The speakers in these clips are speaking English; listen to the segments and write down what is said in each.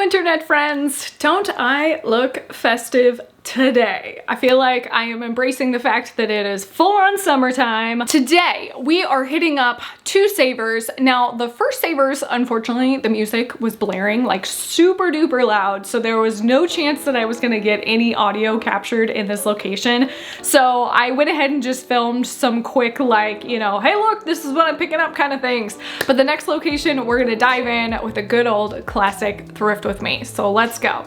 internet friends! Don't I look festive today? I feel like I am embracing the fact that it is full-on summertime. Today, we are hitting up two Savers. Now, the first Savers, unfortunately, the music was blaring like super duper loud, so there was no chance that I was gonna get any audio captured in this location. So I went ahead and just filmed some quick, like, you know, hey look, this is what I'm picking up kind of things. But the next location, we're gonna dive in with a good old classic thrift with me. So let's go.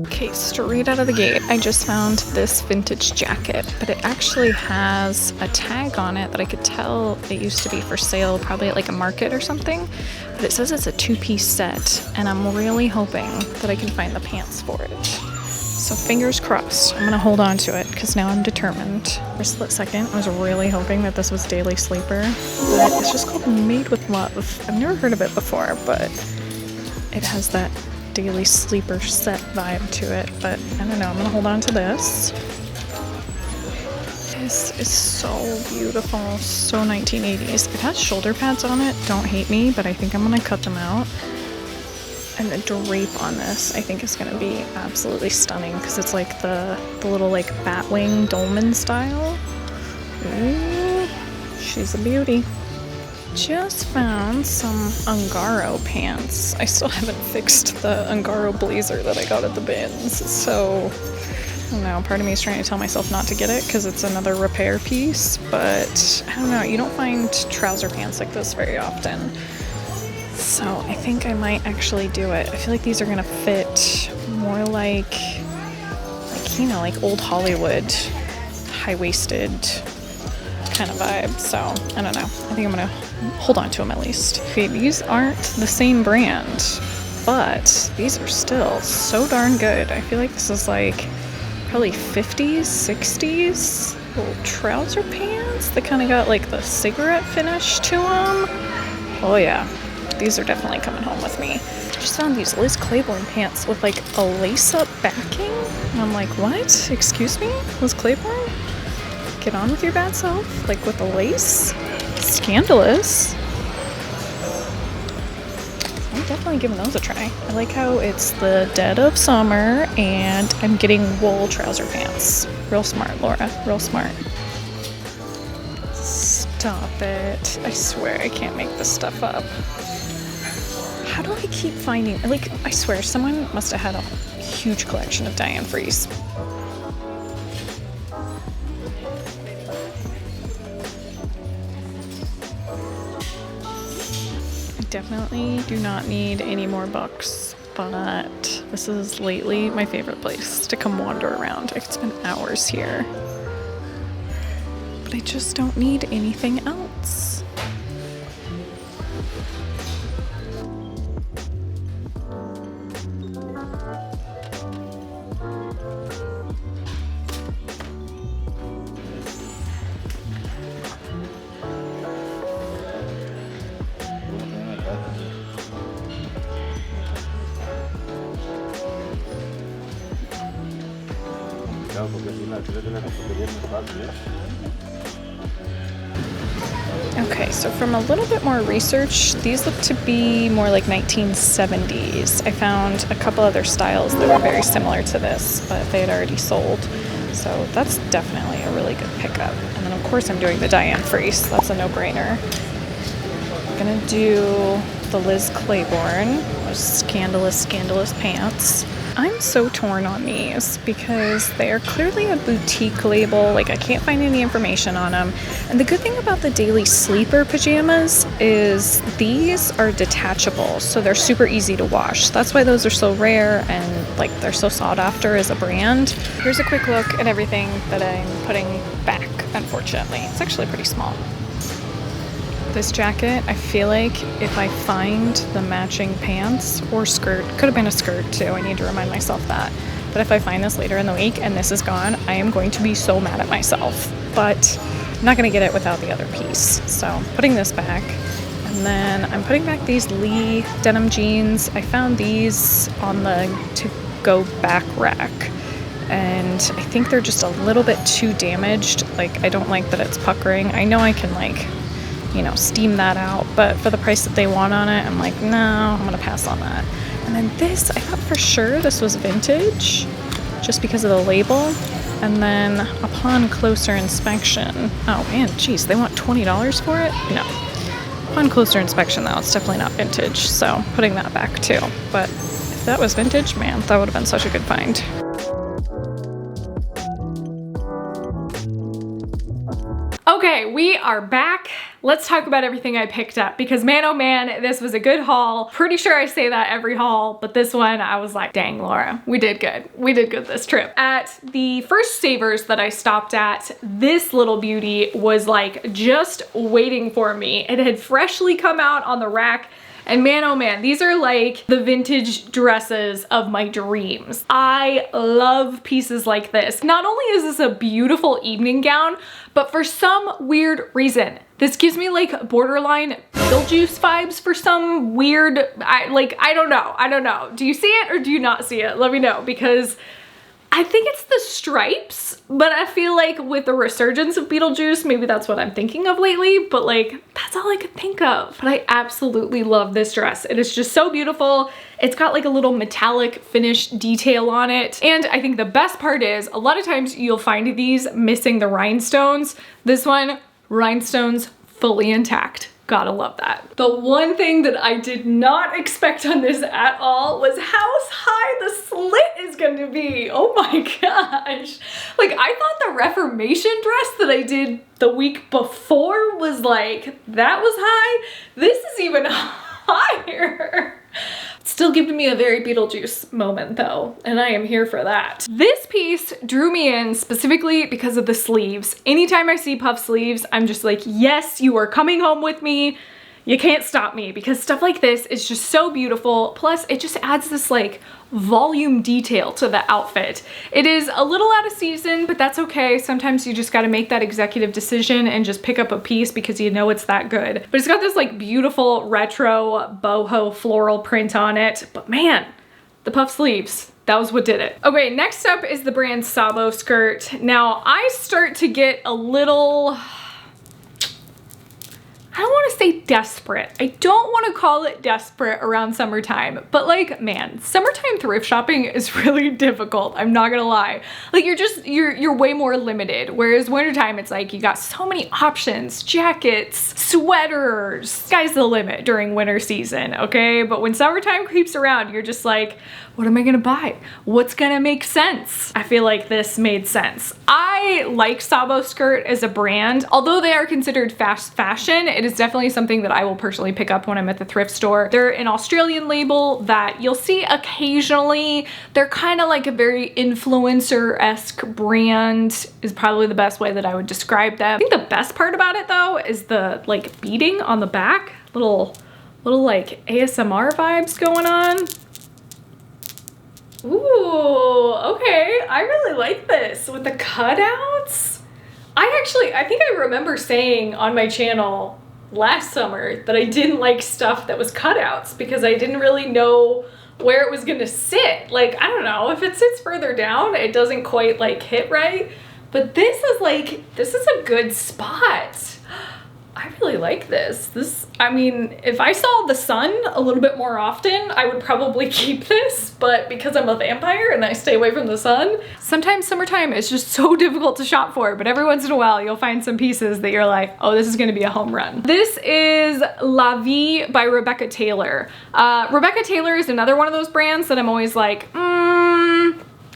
Okay, straight out of the gate, I just found this vintage jacket, but it actually has a tag on it that I could tell it used to be for sale, probably at like a market or something. But it says it's a two-piece set, and I'm really hoping that I can find the pants for it. So fingers crossed. I'm gonna hold on to it because now I'm determined. For a split second, I was really hoping that this was Daily Sleeper, but it's just called Made with Love. I've never heard of it before, but it has that Daily Sleeper set vibe to it, but I don't know, I'm gonna hold on to this. This is so beautiful, so 1980s. It has shoulder pads on it, don't hate me, but I think I'm gonna cut them out. And the drape on this, I think, is gonna be absolutely stunning because it's like the little like batwing dolman style. Ooh, she's a beauty. Just found some Ungaro pants. I still haven't fixed the Ungaro blazer that I got at the bins, so I don't know, part of me is trying to tell myself not to get it because it's another repair piece, but I don't know, you don't find trouser pants like this very often. So I think I might actually do it. I feel like these are gonna fit more like you know, like old Hollywood, high-waisted kind of vibe. So I don't know. I think I'm gonna hold on to them at least. Okay, these aren't the same brand, but these are still so darn good. I feel like this is like probably 50s, 60s little trouser pants that kind of got like the cigarette finish to them. Oh yeah. These are definitely coming home with me. I just found these Liz Claiborne pants with like a lace-up backing. And I'm like, what? Excuse me? Liz Claiborne? Get on with your bad self. Like with a lace? Scandalous. I'm definitely giving those a try. I like how it's the dead of summer and I'm getting wool trouser pants. Real smart, Laura. Real smart. Stop it. I swear I can't make this stuff up. How do I keep finding, like, I swear someone must have had a huge collection of Diane Freeze. I definitely do not need any more books, but this is lately my favorite place to come wander around. I could spend hours here, but I just don't need anything else. Okay, so from a little bit more research, these look to be more like 1970s. I found a couple other styles that were very similar to this, but they had already sold. So that's definitely a really good pickup. And then of course I'm doing the Diane Freeze. That's a no-brainer. I'm gonna do the Liz Claiborne, those scandalous pants. I'm so torn on these because they are clearly a boutique label. Like, I can't find any information on them. And the good thing about the Daily Sleeper pajamas is these are detachable, so they're super easy to wash. That's why those are so rare and like they're so sought after as a brand. Here's a quick look at everything that I'm putting back, unfortunately. It's actually pretty small. This jacket, I feel like if I find the matching pants or skirt, could have been a skirt too, I need to remind myself that. But if I find this later in the week and this is gone, I am going to be so mad at myself. But I'm not gonna get it without the other piece. So I'm putting this back. And then I'm putting back these Lee denim jeans. I found these on the to-go back rack. And I think they're just a little bit too damaged. Like, I don't like that it's puckering. I know I can like you know, steam that out. But for the price that they want on it, I'm like, no, I'm gonna pass on that. And then this, I thought for sure this was vintage just because of the label. And then upon closer inspection, oh man, geez, they want $20 for it? No. Upon closer inspection though, it's definitely not vintage. So putting that back too. But if that was vintage, man, that would have been such a good find. Okay, we are back. Let's talk about everything I picked up because man, oh man, this was a good haul. Pretty sure I say that every haul, but this one I was like, dang, Laura, we did good. We did good this trip. At the first Savers that I stopped at, this little beauty was like just waiting for me. It had freshly come out on the rack. And man, oh man, these are like the vintage dresses of my dreams. I love pieces like this. Not only is this a beautiful evening gown, but for some weird reason, this gives me like borderline Beetlejuice vibes for some weird, I don't know. Do you see it or do you not see it? Let me know, because I think it's the stripes, but I feel like with the resurgence of Beetlejuice, maybe that's what I'm thinking of lately, but like, that's all I could think of. But I absolutely love this dress. It is just so beautiful. It's got like a little metallic finish detail on it. And I think the best part is a lot of times you'll find these missing the rhinestones. This one, rhinestones fully intact. Gotta love that. The one thing that I did not expect on this at all was how high the slit is going to be. Oh my gosh. Like, I thought the Reformation dress that I did the week before was like, that was high. This is even higher. Still giving me a very Beetlejuice moment though, and I am here for that. This piece drew me in specifically because of the sleeves. Anytime I see puff sleeves, I'm just like, yes, you are coming home with me. You can't stop me, because stuff like this is just so beautiful. Plus it just adds this like volume detail to the outfit. It is a little out of season, but that's okay. Sometimes you just got to make that executive decision and just pick up a piece because you know it's that good. But it's got this like beautiful retro boho floral print on it. But man, the puff sleeves, that was what did it. Okay, next up is the brand Sabo skirt. Now I start to get a little, I don't want to say desperate. I don't want to call it desperate around summertime, but like, man, summertime thrift shopping is really difficult. I'm not gonna lie. Like you're way more limited. Whereas wintertime, it's like you got so many options, jackets, sweaters. Sky's the limit during winter season, okay? But when summertime creeps around, you're just like, what am I gonna buy? What's gonna make sense? I feel like this made sense. I like Sabo skirt as a brand. Although they are considered fast fashion, it is definitely something that I will personally pick up when I'm at the thrift store. They're an Australian label that you'll see occasionally. They're kind of like a very influencer-esque brand is probably the best way that I would describe them. I think the best part about it though is the like beading on the back. Little like ASMR vibes going on. Ooh, okay. I really like this with the cutouts. I think I remember saying on my channel last summer that I didn't like stuff that was cutouts because I didn't really know where it was gonna sit. Like, I don't know, if it sits further down, it doesn't quite like hit right. But this is a good spot. I really like this. I mean, if I saw the sun a little bit more often, I would probably keep this, but because I'm a vampire and I stay away from the sun, sometimes summertime is just so difficult to shop for, but every once in a while you'll find some pieces that you're like, oh, this is gonna be a home run. This is La Vie by Rebecca Taylor. Rebecca Taylor is another one of those brands that I'm always like,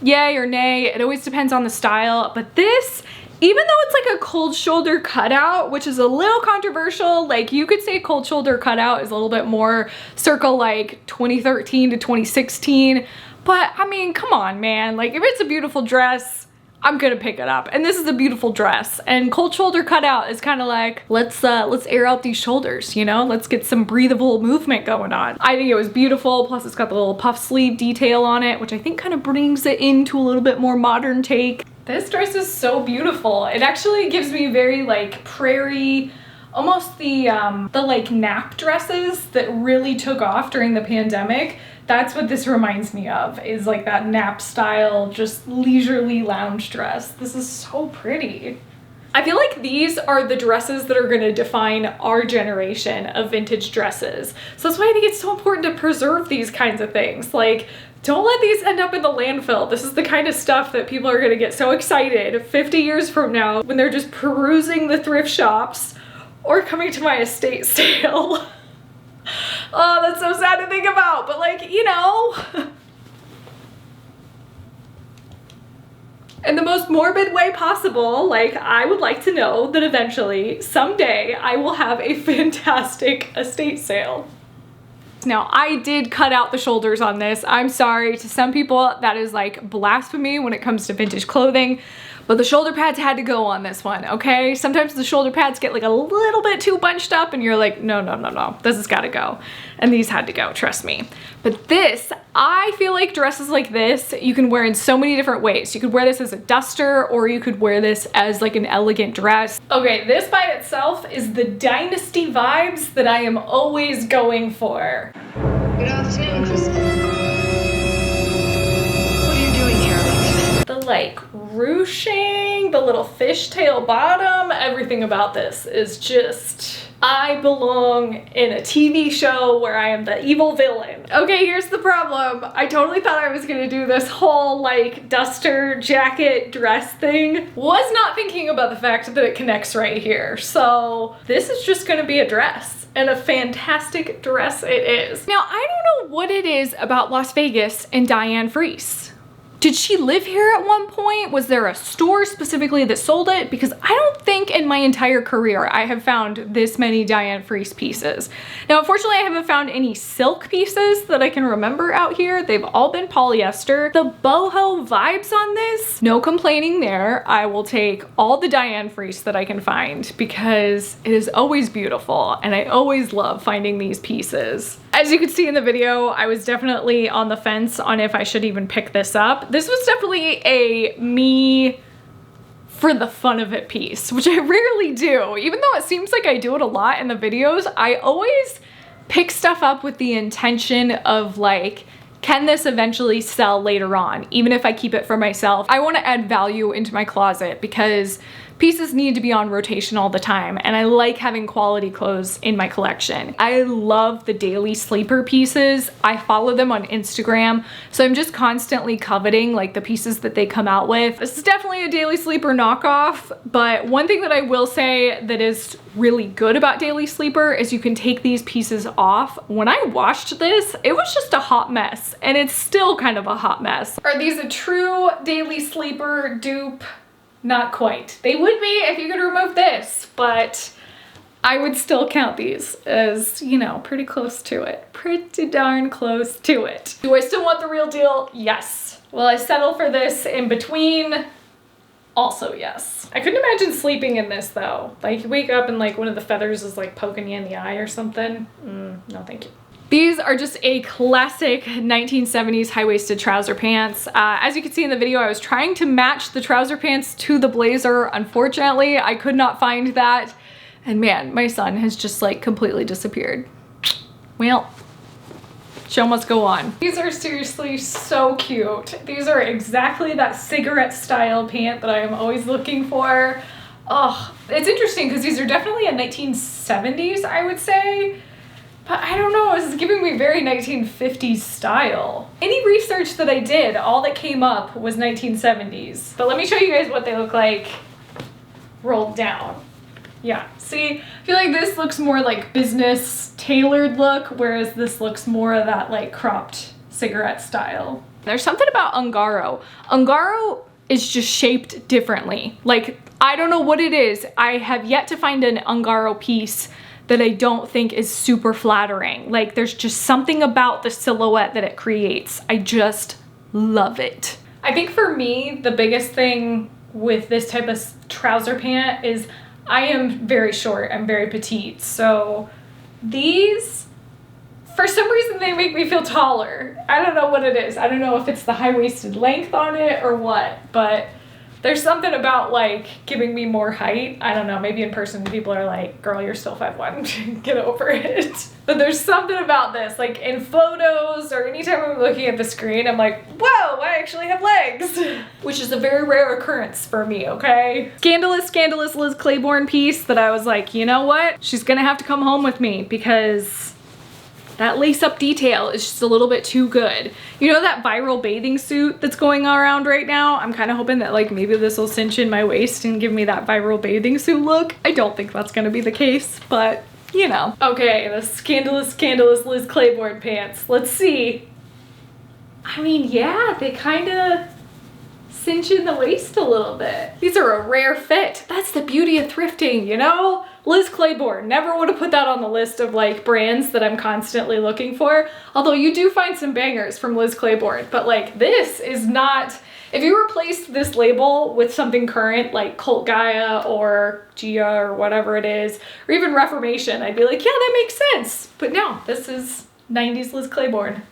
yay or nay. It always depends on the style, but this, even though it's like a cold shoulder cutout, which is a little controversial, like you could say cold shoulder cutout is a little bit more circa like 2013 to 2016. But I mean, come on, man. Like if it's a beautiful dress, I'm gonna pick it up. And this is a beautiful dress. And cold shoulder cutout is kind of like, let's air out these shoulders, you know? Let's get some breathable movement going on. I think it was beautiful. Plus it's got the little puff sleeve detail on it, which I think kind of brings it into a little bit more modern take. This dress is so beautiful. It actually gives me very like prairie, almost the like nap dresses that really took off during the pandemic. That's what this reminds me of, is like that nap style, just leisurely lounge dress. This is so pretty. I feel like these are the dresses that are gonna define our generation of vintage dresses. So that's why I think it's so important to preserve these kinds of things. Like, don't let these end up in the landfill. This is the kind of stuff that people are gonna get so excited 50 years from now when they're just perusing the thrift shops or coming to my estate sale. Oh, that's so sad to think about, but like, you know. In the most morbid way possible, like, I would like to know that eventually, someday, I will have a fantastic estate sale. Now, I did cut out the shoulders on this. I'm sorry, to some people that is like blasphemy when it comes to vintage clothing, but the shoulder pads had to go on this one, okay? Sometimes the shoulder pads get like a little bit too bunched up and you're like, no, no, no, no, this has gotta go. And these had to go, trust me. But this, I feel like dresses like this, you can wear in so many different ways. You could wear this as a duster, or you could wear this as like an elegant dress. Okay, this by itself is the dynasty vibes that I am always going for. Good afternoon, Kristen. What are you doing here? The like ruching, the little fishtail bottom, everything about this is just, I belong in a TV show where I am the evil villain. Okay, here's the problem. I totally thought I was gonna do this whole like duster jacket dress thing. Was not thinking about the fact that it connects right here. So this is just gonna be a dress, and a fantastic dress it is. Now, I don't know what it is about Las Vegas and Diane Freese. Did she live here at one point? Was there a store specifically that sold it? Because I don't think in my entire career I have found this many Diane Freese pieces. Now, unfortunately, I haven't found any silk pieces that I can remember out here. They've all been polyester. The boho vibes on this, no complaining there. I will take all the Diane Freese that I can find because it is always beautiful and I always love finding these pieces. As you can see in the video, I was definitely on the fence on if I should even pick this up. This was definitely a me for the fun of it piece, which I rarely do. Even though it seems like I do it a lot in the videos, I always pick stuff up with the intention of like, can this eventually sell later on? Even if I keep it for myself, I want to add value into my closet because pieces need to be on rotation all the time, and I like having quality clothes in my collection. I love the daily sleeper pieces. I follow them on Instagram, so I'm just constantly coveting like the pieces that they come out with. This is definitely a daily sleeper knockoff, but one thing that I will say that is really good about daily sleeper is you can take these pieces off. When I washed this, it was just a hot mess, and it's still kind of a hot mess. Are these a true daily sleeper dupe? Not quite. They would be if you could remove this, but I would still count these as, you know, pretty close to it. Pretty darn close to it. Do I still want the real deal? Yes. Will I settle for this in between? Also yes. I couldn't imagine sleeping in this though. Like you wake up and like one of the feathers is like poking you in the eye or something. No thank you. These are just a classic 1970s high-waisted trouser pants. As you can see in the video, I was trying to match the trouser pants to the blazer. Unfortunately, I could not find that. And man, my son has just like completely disappeared. Well, show must go on. These are seriously so cute. These are exactly that cigarette style pant that I am always looking for. Oh, it's interesting because these are definitely a 1970s, I would say. But I don't know, this is giving me very 1950s style. Any research that I did, all that came up was 1970s. But let me show you guys what they look like rolled down. Yeah, see, I feel like this looks more like business tailored look, whereas this looks more of that like cropped cigarette style. There's something about Ungaro. Ungaro is just shaped differently. Like, I don't know what it is. I have yet to find an Ungaro piece that I don't think is super flattering. Like there's just something about the silhouette that it creates. I just love it. I think for me, the biggest thing with this type of trouser pant is I am very short, I'm very petite. So these, for some reason they make me feel taller. I don't know what it is. I don't know if it's the high-waisted length on it or what, but There's something about like giving me more height. I don't know, maybe in person people are like, girl, you're still 5'1", get over it. But there's something about this, like in photos or anytime I'm looking at the screen, I'm like, whoa, I actually have legs, which is a very rare occurrence for me, okay? Scandalous Liz Claiborne piece that I was like, you know what? She's gonna have to come home with me because that lace-up detail is just a little bit too good. You know that viral bathing suit that's going around right now? I'm kind of hoping that like maybe this will cinch in my waist and give me that viral bathing suit look. I don't think that's gonna be the case, but you know. Okay, the scandalous Liz Claiborne pants. Let's see. I mean, yeah, they kind of cinch in the waist a little bit. These are a rare fit. That's the beauty of thrifting, you know? Liz Claiborne, never would have put that on the list of like brands that I'm constantly looking for. Although you do find some bangers from Liz Claiborne, but like this is not, if you replaced this label with something current like Cult Gaia or Gia or whatever it is, or even Reformation, I'd be like, yeah, that makes sense. But no, this is 90s Liz Claiborne.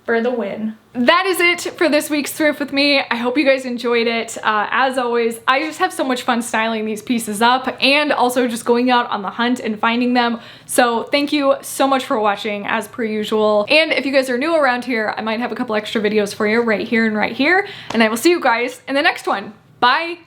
For the win. That is it for this week's Thrift with me. I hope you guys enjoyed it. As always, I just have so much fun styling these pieces up and also just going out on the hunt and finding them. So thank you so much for watching as per usual. And if you guys are new around here, I might have a couple extra videos for you right here and right here. And I will see you guys in the next one. Bye.